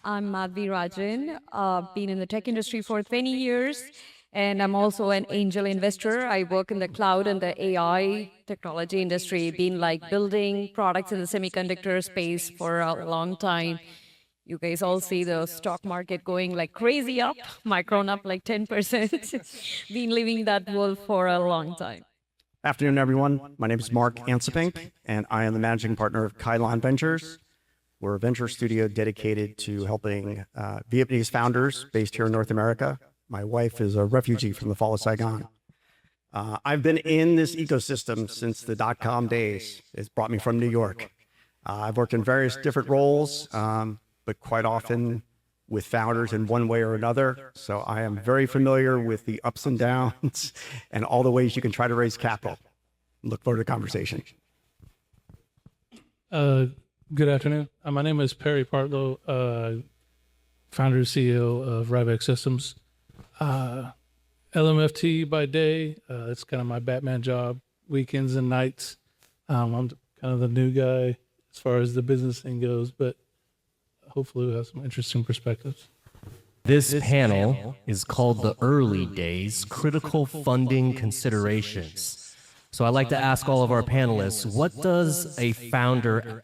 I'm Madhavi Rajan. Been in the tech industry for 20 years, and I'm also an angel investor. I work in the cloud and the AI technology industry, been like building products in the semiconductor space for a long time. You guys all see the stock market going like crazy up, Micron up like 10%. Been living that world for a long time. Afternoon, everyone. My name is Mark Ancipink, and I am the managing partner of Cailan Ventures. We're a venture studio dedicated to helping Vietnamese founders based here in North America. My wife is a refugee from the fall of Saigon. I've been in this ecosystem since the dot-com days. It's brought me from New York. I've worked in various different roles, but quite often with founders in one way or another. So I am very familiar with the ups and downs and all the ways you can try to raise capital. Look forward to the conversation. Good afternoon. My name is Perry Partlow, founder and CEO of Ryvech Systems. LMFT by day, it's kind of my Batman job, weekends and nights. I'm kind of the new guy as far as the business thing goes, but hopefully we'll have some interesting perspectives. This panel is called the Early Days Critical Funding Considerations. So I'd like to ask all of our panelists,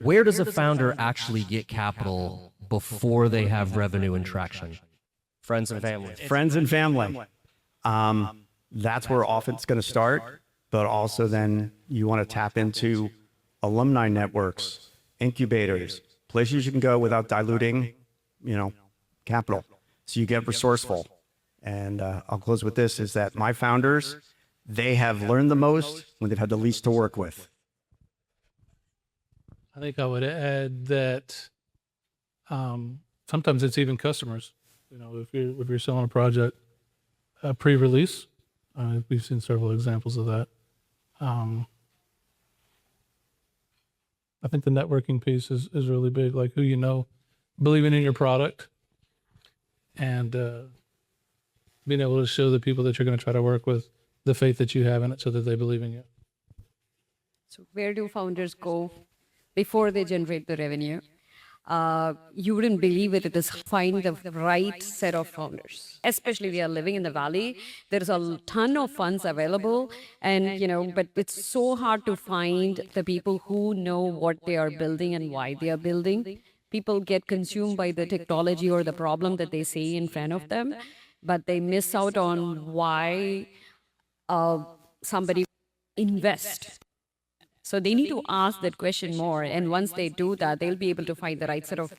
where does a founder actually get capital before they have revenue and traction? Friends and family. Friends and family. That's where often it's going to start, but also then you want to tap into alumni networks, incubators, places you can go without diluting, capital. So you get resourceful. And I'll close with this, is that my founders, they have learned the most when they've had the least to work with. I think I would add that sometimes it's even customers. If you're selling a project pre-release, we've seen several examples of that. I think the networking piece is really big, like who you know, believing in your product, and being able to show the people that you're going to try to work with the faith that you have in it so that they believe in you. So where do founders go before they generate the revenue? You wouldn't believe it is find the right set of founders. Especially we are living in the Valley. There's a ton of funds available, and but it's so hard to find the people who know what they are building and why they are building. People get consumed by the technology or the problem that they see in front of them, but they miss out on why somebody invest. So they need to ask that question more. And once they do that, they'll be able to find the right set of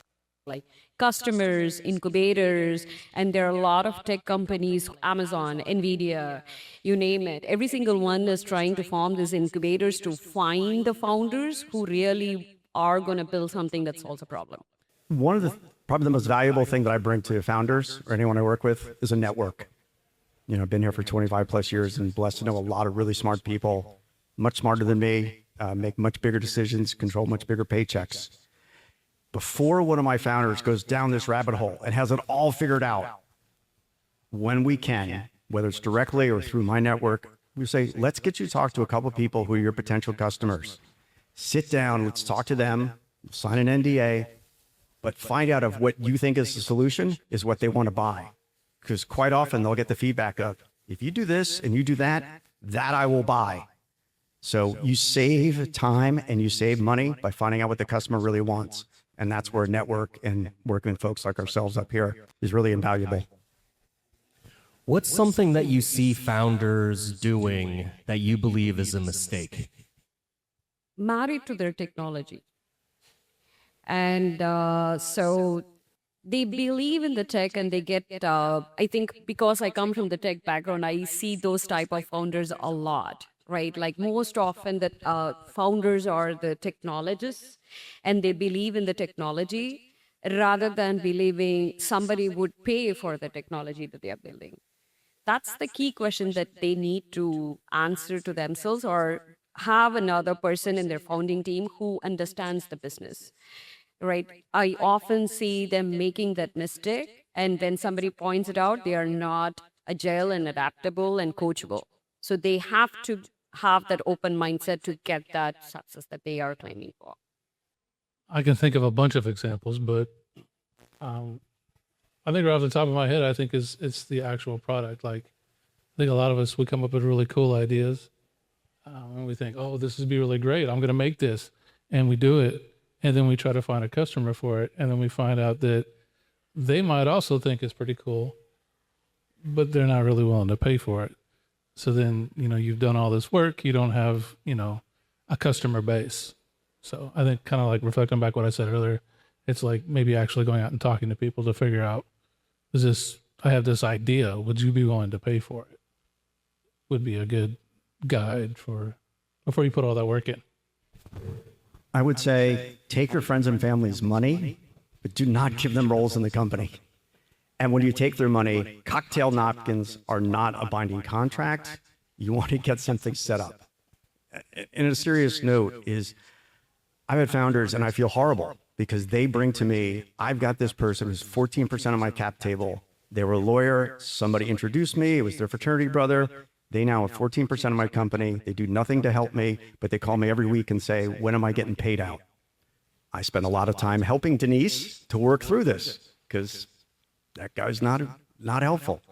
customers, incubators, and there are a lot of tech companies, Amazon, NVIDIA, you name it. Every single one is trying to form these incubators to find the founders who really are going to build something that solves a problem. One of probably the most valuable thing that I bring to founders or anyone I work with is a network. I've been here for 25 plus years and blessed to know a lot of really smart people, much smarter than me, make much bigger decisions, control much bigger paychecks. Before one of my founders goes down this rabbit hole and has it all figured out, when we can, whether it's directly or through my network, we say, let's get you to talk to a couple of people who are your potential customers. Sit down, let's talk to them, sign an NDA, but find out if what you think is the solution is what they want to buy. Because quite often they'll get the feedback of, if you do this and you do that, that I will buy. So you save time and you save money by finding out what the customer really wants. And that's where network and working with folks like ourselves up here is really invaluable. What's something that you see founders doing that you believe is a mistake? Married to their technology. And so they believe in the tech and they get, I think because I come from the tech background, I see those type of founders a lot, right? Like most often that founders are the technologists and they believe in the technology rather than believing somebody would pay for the technology that they are building. That's the key question that they need to answer to themselves or have another person in their founding team who understands the business. Right? I often see them making that mistake, and when somebody points it out, they are not agile and adaptable and coachable. So they have to have that open mindset to get that success that they are claiming for. I can think of a bunch of examples, but I think right off the top of my head, I think it's the actual product. Like, I think a lot of us, we come up with really cool ideas. And we think, oh, this would be really great. I'm going to make this. And we do it. And then we try to find a customer for it. And then we find out that they might also think it's pretty cool, but they're not really willing to pay for it. So then, you've done all this work. You don't have, a customer base. So I think, kind of like reflecting back what I said earlier, it's like maybe actually going out and talking to people to figure out, I have this idea. Would you be willing to pay for it? Would be a good guide before you put all that work in. I would say take your friends and family's money, but do not give them roles in the company. And when you take their money, cocktail napkins are not a binding contract. You want to get something set up. And a serious note is, I've had founders and I feel horrible because they bring to me, I've got this person who's 14% of my cap table. They were a lawyer. Somebody introduced me. It was their fraternity brother. They now have 14% of my company. They do nothing to help me, but they call me every week and say, when am I getting paid out? I spend a lot of time helping Denise to work through this because that guy's not helpful.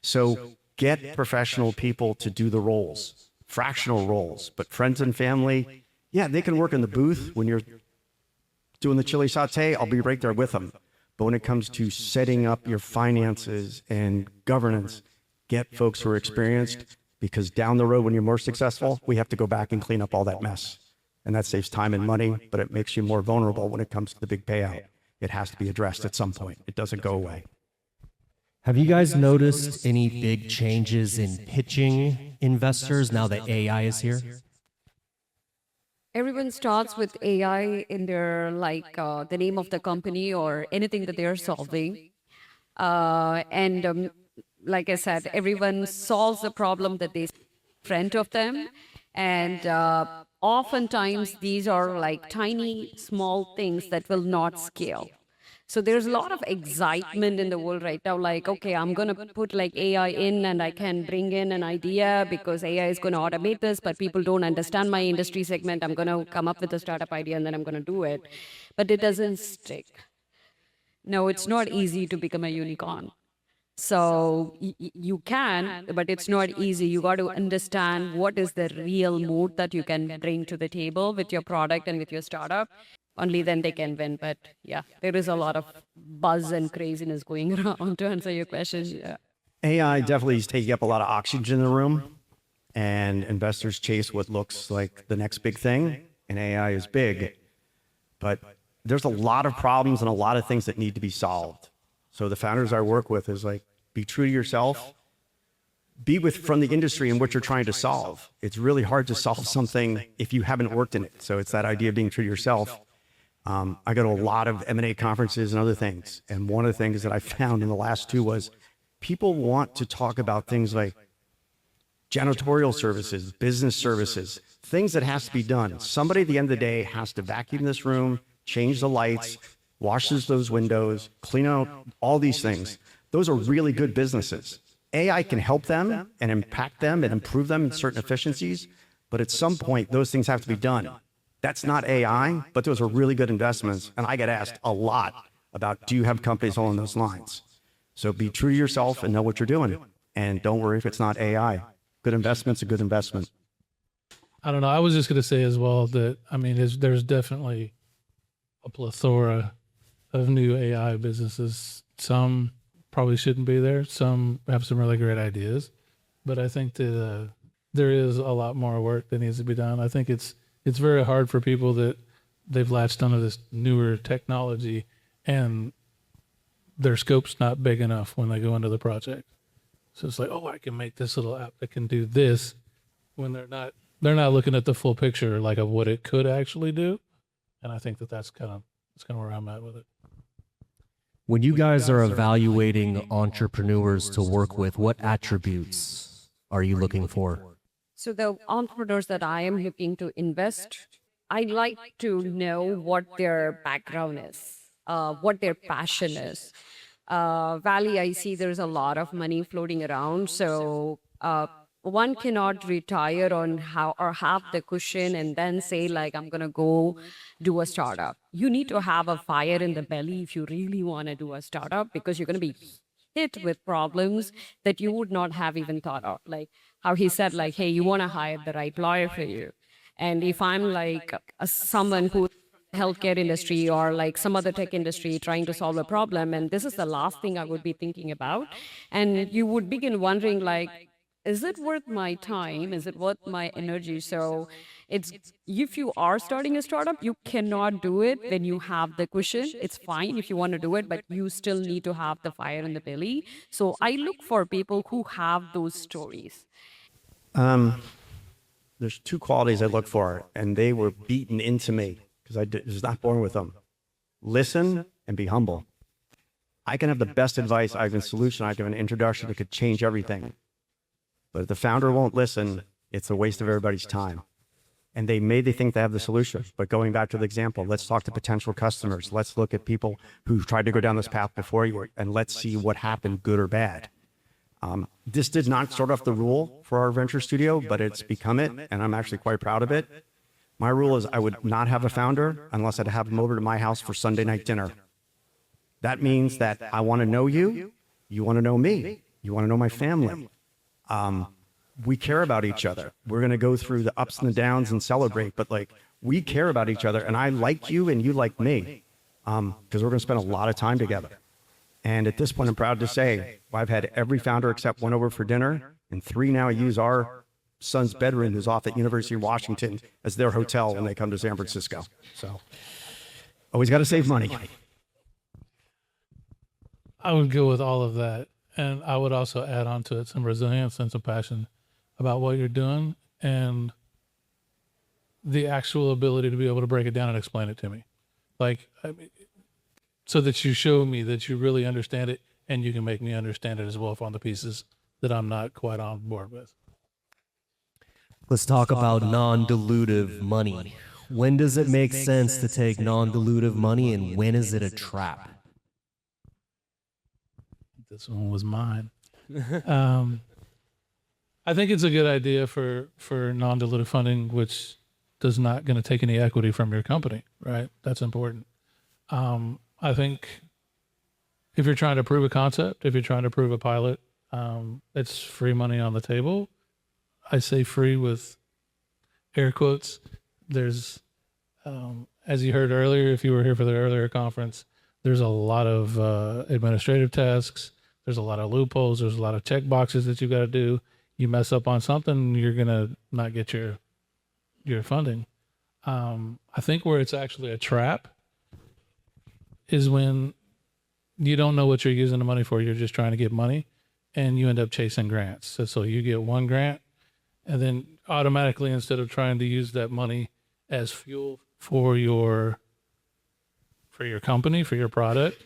So get professional people to do the roles, fractional roles, but friends and family, yeah, they can work in the booth when you're doing the chili saute. I'll be right there with them. But when it comes to setting up your finances and governance, get folks who are experienced, because down the road when you're more successful, we have to go back and clean up all that mess. And that saves time and money, but it makes you more vulnerable when it comes to the big payout. It has to be addressed at some point. It doesn't go away. Have you guys noticed any big changes in pitching investors now that AI is here? Everyone starts with AI in their, the name of the company or anything that they're solving. Like I said, everyone solves the problem that they see in front of them. And oftentimes, these are like tiny, small things that will not scale. So there's a lot of excitement in the world right now. Like, okay, I'm going to put like AI in and I can bring in an idea because AI is going to automate this, but people don't understand my industry segment. I'm going to come up with a startup idea and then I'm going to do it. But it doesn't stick. No, it's not easy to become a unicorn. So you can, but it's not easy. You got to understand what is the real mood that you can bring to the table with your product and with your startup. Only then they can win. But yeah, there is a lot of buzz and craziness going around to answer your question. Yeah. AI definitely is taking up a lot of oxygen in the room, and investors chase what looks like the next big thing, and AI is big. But there's a lot of problems and a lot of things that need to be solved. So the founders I work with is like, be true to yourself, be from the industry and what you're trying to solve. It's really hard to solve something if you haven't worked in it. So it's that idea of being true to yourself. I go to a lot of M&A conferences and other things. And one of the things that I found in the last two was people want to talk about things like janitorial services, business services, things that has to be done. Somebody at the end of the day has to vacuum this room, change the lights, washes those windows, clean out all these things. Those are really good businesses. AI can help them and impact them and improve them in certain efficiencies, but at some point, those things have to be done. That's not AI, but those are really good investments. And I get asked a lot about, do you have companies along those lines? So be true to yourself and know what you're doing. And don't worry if it's not AI. Good investment's a good investment. I don't know. I was just going to say as well that, there's definitely a plethora of new AI businesses. Some probably shouldn't be there. Some have some really great ideas, but I think that there is a lot more work that needs to be done. I think it's very hard for people that they've latched onto this newer technology and their scope's not big enough when they go into the project. So it's like, oh, I can make this little app that can do this, when they're not looking at the full picture, like, of what it could actually do. And I think that's kind of where I'm at with it. When you guys are evaluating entrepreneurs to work with, what attributes are you looking for? So the entrepreneurs that I am looking to invest, I like to know what their background is, what their passion is. Valley, I see there's a lot of money floating around. So one cannot retire on how or have the cushion and then say like I'm gonna go do a startup. You need to have a fire in the belly if you really want to do a startup, because you're gonna be hit with problems that you would not have even thought of. Like how he said, like, hey, you want to hire the right lawyer for you. And if I'm like someone who healthcare industry or like some other tech industry trying to solve a problem, and this is the last thing I would be thinking about, and you would begin wondering like, is it worth my time, is it worth my energy? So it's, if you are starting a startup, you cannot do it when you have the cushion. It's fine if you want to do it, but you still need to have the fire in the belly. So I look for people who have those stories. There's two qualities I look for, and they were beaten into me because I was not born with them. Listen and be humble. I can have the best advice, I have a solution, I have an introduction that could change everything. But if the founder won't listen, it's a waste of everybody's time. And they think they have the solution. But going back to the example, let's talk to potential customers. Let's look at people who tried to go down this path before you, and let's see what happened, good or bad. This did not start off the rule for our venture studio, but it's become it, and I'm actually quite proud of it. My rule is I would not have a founder unless I'd have them over to my house for Sunday night dinner. That means that I want to know you, you want to know me, you want to know my family. We care about each other. We're going to go through the ups and the downs and celebrate, but like we care about each other, and I like you and you like me, because we're going to spend a lot of time together. And at this point, I'm proud to say I've had every founder except one over for dinner, and 3 now use our son's bedroom, who's off at University of Washington, as their hotel when they come to San Francisco. So always got to save money. I would go with all of that. And I would also add on to it some resilience and some passion about what you're doing and the actual ability to be able to break it down and explain it to me. Like, I mean, so that you show me that you really understand it and you can make me understand it as well on the pieces that I'm not quite on board with. Let's talk about non-dilutive money. When does it make sense to take non-dilutive money, and when is it a trap? This one was mine. I think it's a good idea for non-dilutive funding, which does not going to take any equity from your company, right? That's important. I think if you're trying to prove a concept, if you're trying to prove a pilot, it's free money on the table. I say free with air quotes. There's, as you heard earlier, if you were here for the earlier conference, there's a lot of administrative tasks. There's a lot of loopholes. There's a lot of check boxes that you got to do. You mess up on something, you're going to not get your funding. I think where it's actually a trap is when you don't know what you're using the money for. You're just trying to get money, and you end up chasing grants. So you get one grant, and then automatically, instead of trying to use that money as fuel for your company, for your product,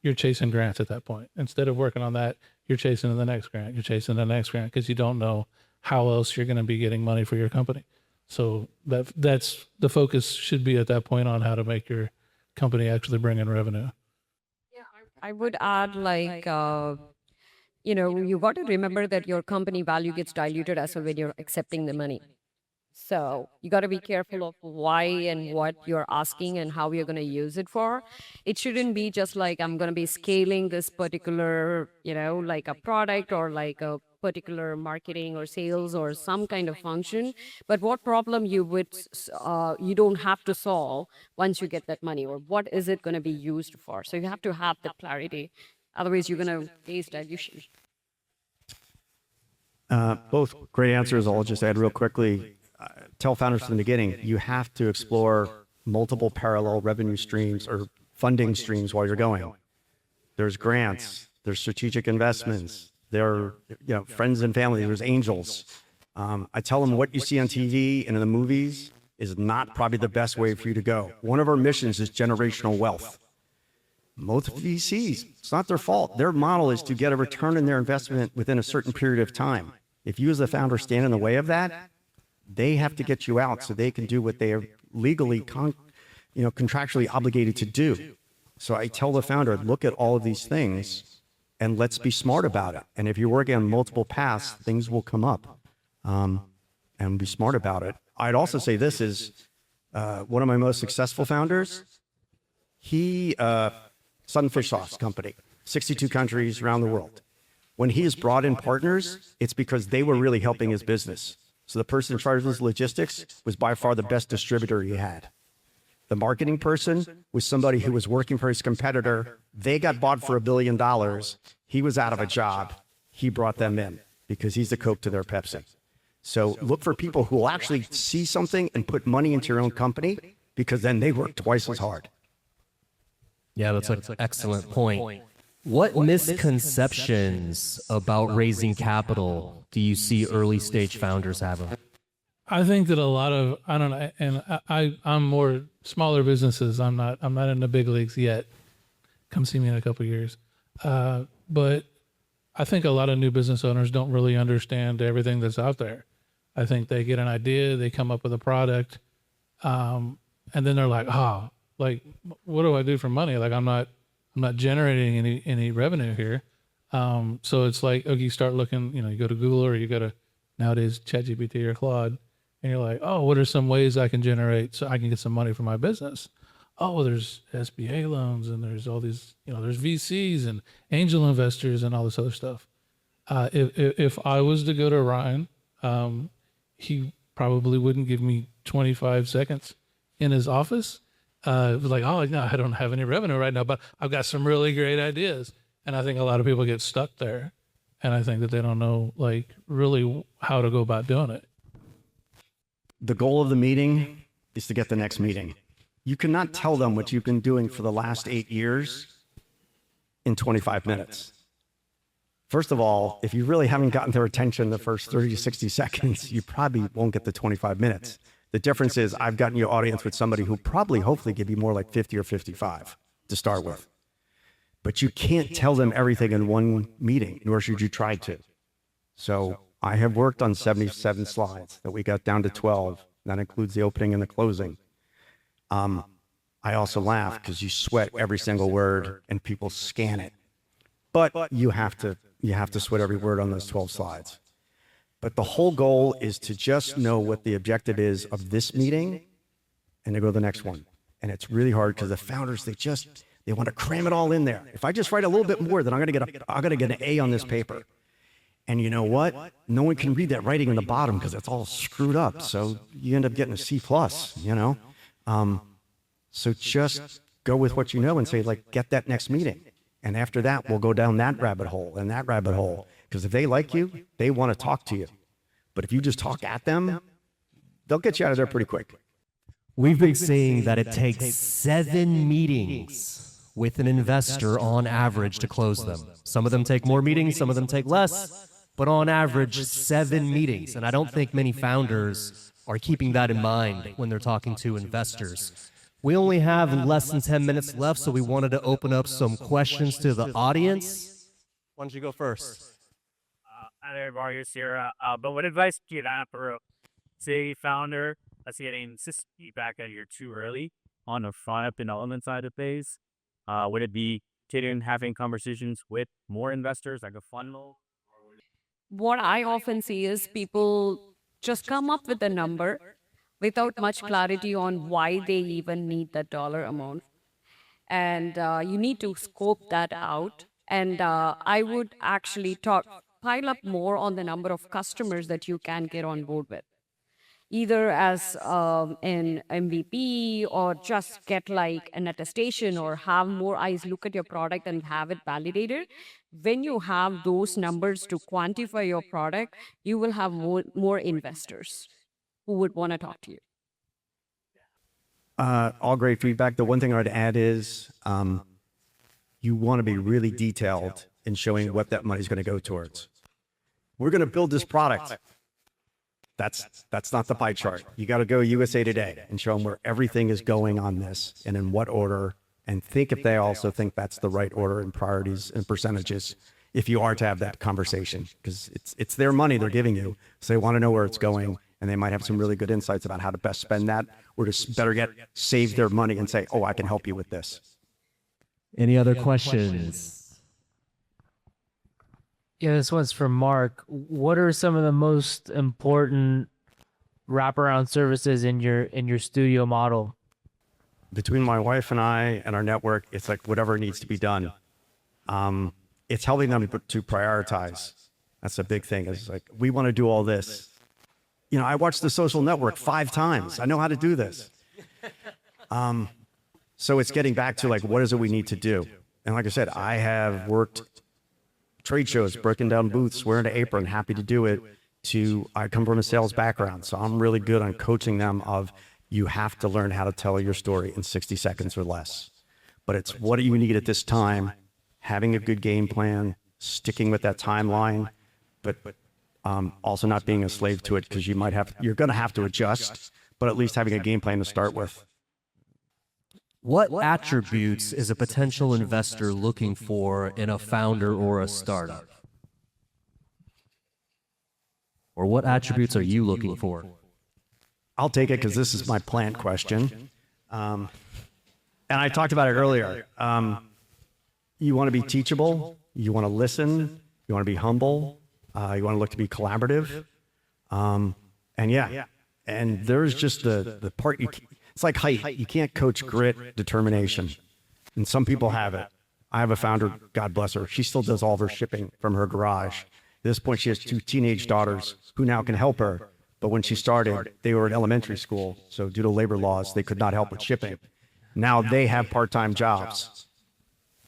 you're chasing grants at that point. Instead of working on that, you're chasing the next grant. You're chasing the next grant because you don't know how else you're going to be getting money for your company. So that's the focus should be at that point on how to make your company actually bring in revenue. Yeah, I would add like, you got to remember that your company value gets diluted as well when you're accepting the money. So you got to be careful of why and what you're asking and how you're going to use it for. It shouldn't be just like I'm going to be scaling this particular, like a product or like a particular marketing or sales or some kind of function. But what problem you don't have to solve once you get that money, or what is it going to be used for? So you have to have that clarity. Otherwise, you're going to face dilution. Both great answers. I'll just add real quickly. Tell founders from the beginning, you have to explore multiple parallel revenue streams or funding streams while you're going. There's grants, there's strategic investments, there are friends and family, there's angels. I tell them what you see on TV and in the movies is not probably the best way for you to go. One of our missions is generational wealth. Most VCs, it's not their fault. Their model is to get a return in their investment within a certain period of time. If you as a founder stand in the way of that, they have to get you out so they can do what they are legally, contractually obligated to do. So I tell the founder, look at all of these things and let's be smart about it. And if you're working on multiple paths, things will come up, and be smart about it. I'd also say this is one of my most successful founders. He, Sunfish Sauce Company, 62 countries around the world. When he has brought in partners, it's because they were really helping his business. So the person in charge of his logistics was by far the best distributor he had. The marketing person was somebody who was working for his competitor. They got bought for $1 billion. He was out of a job. He brought them in because he's the Coke to their Pepsi. So look for people who will actually see something and put money into your own company, because then they work twice as hard. Yeah, that's an excellent point. What misconceptions about raising capital do you see early stage founders having? I think that a lot of, I don't know, and I'm more smaller businesses. I'm not in the big leagues yet. Come see me in a couple of years. But I think a lot of new business owners don't really understand everything that's out there. I think they get an idea, they come up with a product, and then they're like, oh, like, what do I do for money? Like, I'm not generating any revenue here. So it's like, okay, you start looking, you go to Google, or you go to nowadays ChatGPT or Claude, and you're like, oh, what are some ways I can generate so I can get some money for my business? Oh, well, there's SBA loans, and there's all these, there's VCs and angel investors and all this other stuff. If I was to go to Ryan, he probably wouldn't give me 25 seconds in his office. Like, oh, no, I don't have any revenue right now, but I've got some really great ideas. And I think a lot of people get stuck there. And I think that they don't know, like, really how to go about doing it. The goal of the meeting is to get the next meeting. You cannot tell them what you've been doing for the last 8 years in 25 minutes. First of all, if you really haven't gotten their attention the first 30 to 60 seconds, you probably won't get the 25 minutes. The difference is I've gotten your audience with somebody who probably, hopefully, give you more like 50 or 55 to start with. But you can't tell them everything in one meeting, nor should you try to. So I have worked on 77 slides that we got down to 12. That includes the opening and the closing. I also laugh because you sweat every single word and people scan it. But you have to sweat every word on those 12 slides. But the whole goal is to just know what the objective is of this meeting and to go to the next one. And it's really hard because the founders, they want to cram it all in there. If I just write a little bit more, then I'm going to get an A on this paper. And you know what? No one can read that writing in the bottom because it's all screwed up. So you end up getting a C+, So just go with what you know and say, like, get that next meeting. And after that, we'll go down that rabbit hole and that rabbit hole. Because if they like you, they want to talk to you. But if you just talk at them, they'll get you out of there pretty quick. We've been saying that it takes 7 meetings with an investor on average to close them. Some of them take more meetings, some of them take less, but on average, 7 meetings. And I don't think many founders are keeping that in mind when they're talking to investors. We only have less than 10 minutes left, so we wanted to open up some questions to the audience. Why don't you go first? Hi there, Marius here. But what advice do you have for a say founder that's getting feedback that you're too early on the front up development side of things? Would it be continuing having conversations with more investors like a funnel? What I often see is people just come up with a number without much clarity on why they even need that dollar amount. And you need to scope that out. And I would actually pile up more on the number of customers that you can get on board with, either as an MVP or just get like an attestation or have more eyes look at your product and have it validated. When you have those numbers to quantify your product, you will have more investors who would want to talk to you. All great feedback. The one thing I'd add is you want to be really detailed in showing what that money is going to go towards. We're going to build this product. That's not the pie chart. You got to go USA Today and show them where everything is going on this and in what order, and think if they also think that's the right order and priorities and percentages if you are to have that conversation, because it's their money they're giving you. So they want to know where it's going, and they might have some really good insights about how to best spend that, or just better get save their money and say, oh, I can help you with this. Any other questions? Yeah, this one's from Mark. What are some of the most important wraparound services in your studio model? Between my wife and I and our network, it's like whatever needs to be done. It's helping them to prioritize. That's a big thing. It's like, we want to do all this. You know, I watched The Social Network 5 times. I know how to do this. So it's getting back to like, what is it we need to do? And like I said, I have worked trade shows, breaking down booths, wearing an apron, happy to do it. I come from a sales background, so I'm really good on coaching them of, you have to learn how to tell your story in 60 seconds or less. But it's what do you need at this time, having a good game plan, sticking with that timeline, but also not being a slave to it, because you're going to have to adjust, but at least having a game plan to start with. What attributes is a potential investor looking for in a founder or a startup? Or what attributes are you looking for? I'll take it because this is my plant question. And I talked about it earlier. You want to be teachable. You want to listen. You want to be humble. You want to look to be collaborative. And there's just the part it's like height. You can't coach grit, determination. And some people have it. I have a founder, God bless her. She still does all of her shipping from her garage. At this point, she has 2 teenage daughters who now can help her. But when she started, they were in elementary school. So due to labor laws, they could not help with shipping. Now they have part-time jobs.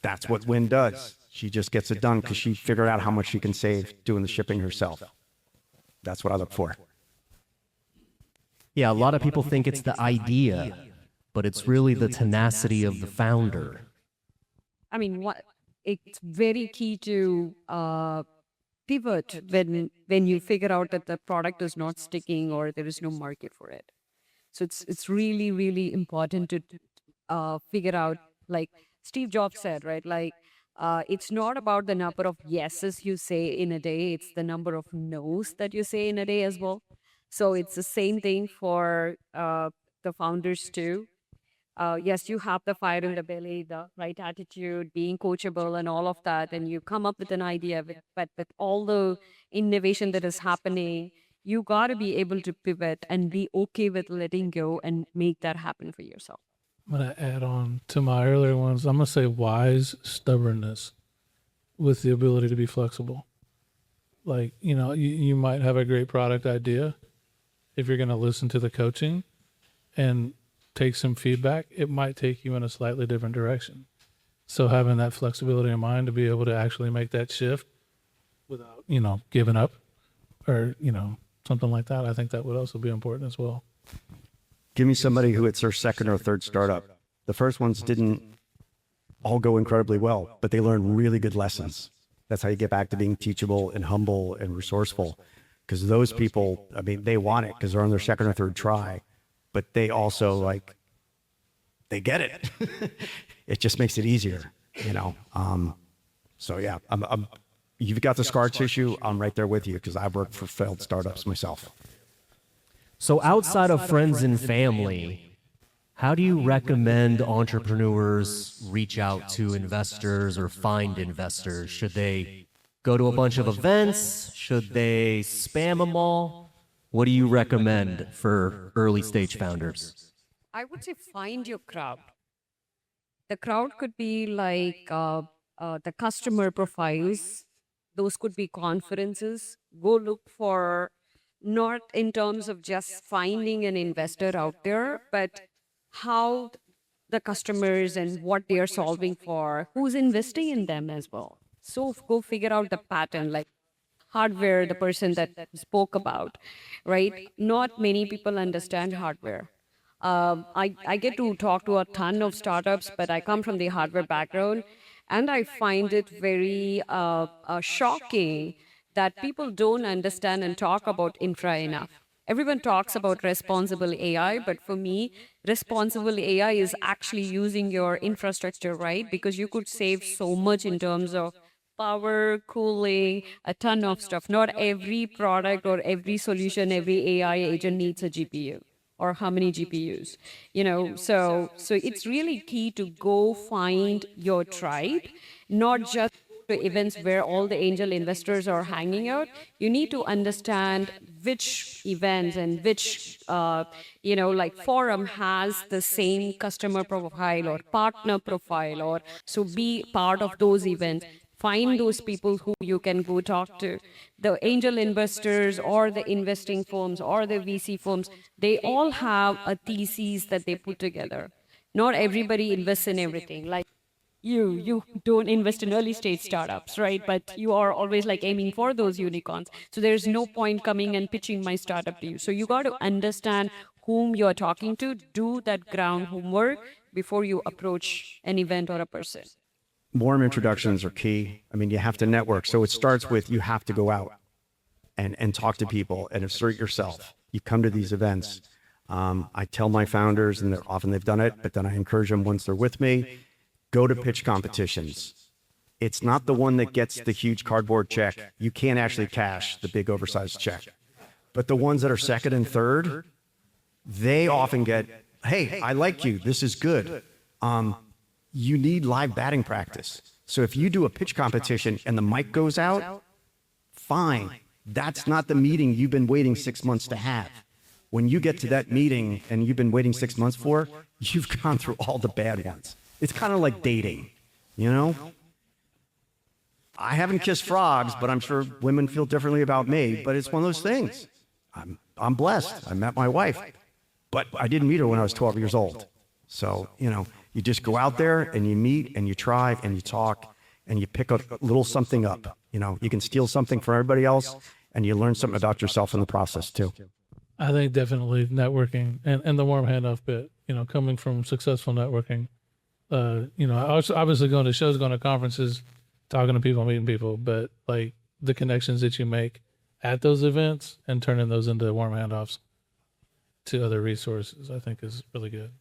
That's what Wynn does. She just gets it done because she figured out how much she can save doing the shipping herself. That's what I look for. Yeah, a lot of people think it's the idea, but it's really the tenacity of the founder. I mean, it's very key to pivot when you figure out that the product is not sticking or there is no market for it. So it's really, really important to figure out, like Steve Jobs said, right? Like, it's not about the number of yeses you say in a day, it's the number of no's that you say in a day as well. So it's the same thing for the founders too. Yes, you have the fire in the belly, the right attitude, being coachable and all of that, and you come up with an idea, but with all the innovation that is happening, you got to be able to pivot and be okay with letting go and make that happen for yourself. I'm going to add on to my earlier ones. I'm going to say wise stubbornness with the ability to be flexible. Like, you know, you might have a great product idea. If you're going to listen to the coaching and take some feedback, it might take you in a slightly different direction. So having that flexibility in mind to be able to actually make that shift without, you know, giving up or, you know, something like that, I think that would also be important as well. Give me somebody who it's their second or third startup. The first ones didn't all go incredibly well, but they learned really good lessons. That's how you get back to being teachable and humble and resourceful. Because those people, I mean, they want it because they're on their second or third try, but they also like, they get it. It just makes it easier, you know? So yeah, you've got the scar tissue. I'm right there with you because I've worked for failed startups myself. So outside of friends and family, how do you recommend entrepreneurs reach out to investors or find investors? Should they go to a bunch of events? Should they spam them all? What do you recommend for early stage founders? I would say find your crowd. The crowd could be like the customer profiles. Those could be conferences. Go look for, not in terms of just finding an investor out there, but how the customers and what they are solving for, who's investing in them as well. So go figure out the pattern, like hardware, the person that spoke about, right? Not many people understand hardware. I get to talk to a ton of startups, but I come from the hardware background, and I find it very shocking that people don't understand and talk about infra enough. Everyone talks about responsible AI, but for me, responsible AI is actually using your infrastructure, right? Because you could save so much in terms of power, cooling, a ton of stuff. Not every product or every solution, every AI agent needs a GPU or how many GPUs, you know? So it's really key to go find your tribe, not just to events where all the angel investors are hanging out, you need to understand which events and which, like forum has the same customer profile or partner profile, or so be part of those events. Find those people who you can go talk to. The angel investors or the investing firms or the VC firms, they all have a thesis that they put together. Not everybody invests in everything. Like you don't invest in early stage startups, right? But you are always like aiming for those unicorns. So there's no point coming and pitching my startup to you. So you got to understand whom you're talking to, do that ground homework before you approach an event or a person. Warm introductions are key. I mean, you have to network. So it starts with you have to go out and talk to people and assert yourself. You come to these events. I tell my founders, and often they've done it, but then I encourage them once they're with me, go to pitch competitions. It's not the one that gets the huge cardboard check. You can't actually cash the big oversized check. But the ones that are second and third, they often get, hey, I like you. This is good. You need live batting practice. So if you do a pitch competition and the mic goes out, fine. That's not the meeting you've been waiting 6 months to have. When you get to that meeting and you've been waiting 6 months for, you've gone through all the bad ones. It's kind of like dating, you know? I haven't kissed frogs, but I'm sure women feel differently about me, but it's one of those things. I'm blessed. I met my wife, but I didn't meet her when I was 12 years old. So, you just go out there and you meet and you try and you talk and you pick a little something up. You can steal something from everybody else and you learn something about yourself in the process too. I think definitely networking and the warm handoff bit, coming from successful networking. I was obviously going to shows, going to conferences, talking to people, meeting people, but like the connections that you make at those events and turning those into warm handoffs to other resources, I think is really good.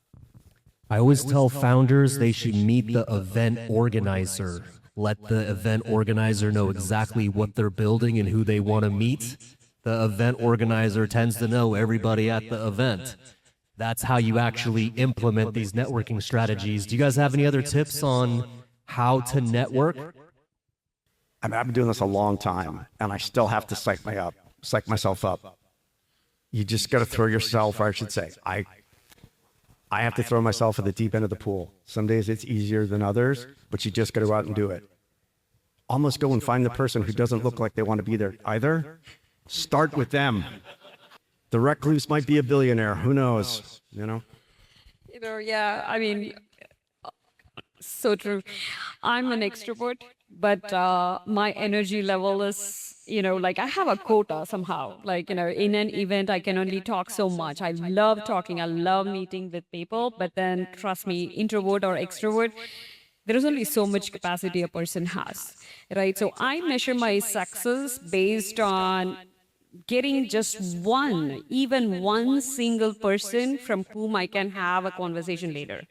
I always tell founders they should meet the event organizer. Let the event organizer know exactly what they're building and who they want to meet. The event organizer tends to know everybody at the event. That's how you actually implement these networking strategies. Do you guys have any other tips on how to network? I've been doing this a long time, and I still have to psych myself up. You just got to throw yourself, or I should say, I have to throw myself at the deep end of the pool. Some days it's easier than others, but you just got to go out and do it. Almost go and find the person who doesn't look like they want to be there either. Start with them. The recluse might be a billionaire. Who knows? Yeah, I mean, so true. I'm an extrovert, but my energy level is, I have a quota somehow. In an event, I can only talk so much. I love talking. I love meeting with people, but then trust me, introvert or extrovert, there is only so much capacity a person has, right? So I measure my success based on getting just even one single person from whom I can have a conversation later.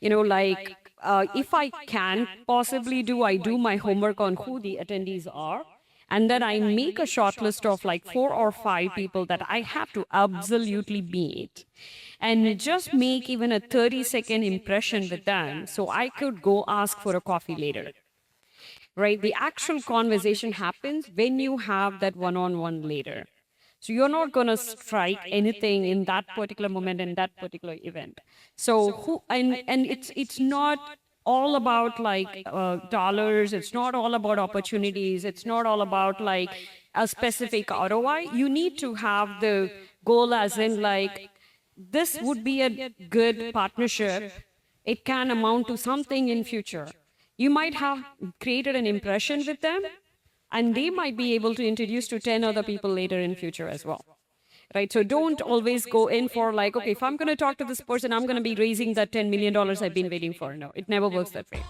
If I can possibly I do my homework on who the attendees are, and then I make a short list of 4 or 5 people that I have to absolutely meet, and just make even a 30-second impression with them, so I could go ask for a coffee later. Right? The actual conversation happens when you have that one-on-one later. So you're not going to strike anything in that particular moment in that particular event. So it's not all about dollars. It's not all about opportunities. It's not all about a specific ROI. You need to have the goal as in this would be a good partnership. It can amount to something in future. You might have created an impression with them, and they might be able to introduce to 10 other people later in future as well. Right? So don't always go in for okay, if I'm going to talk to this person, I'm going to be raising that $10 million I've been waiting for. No, it never works that way.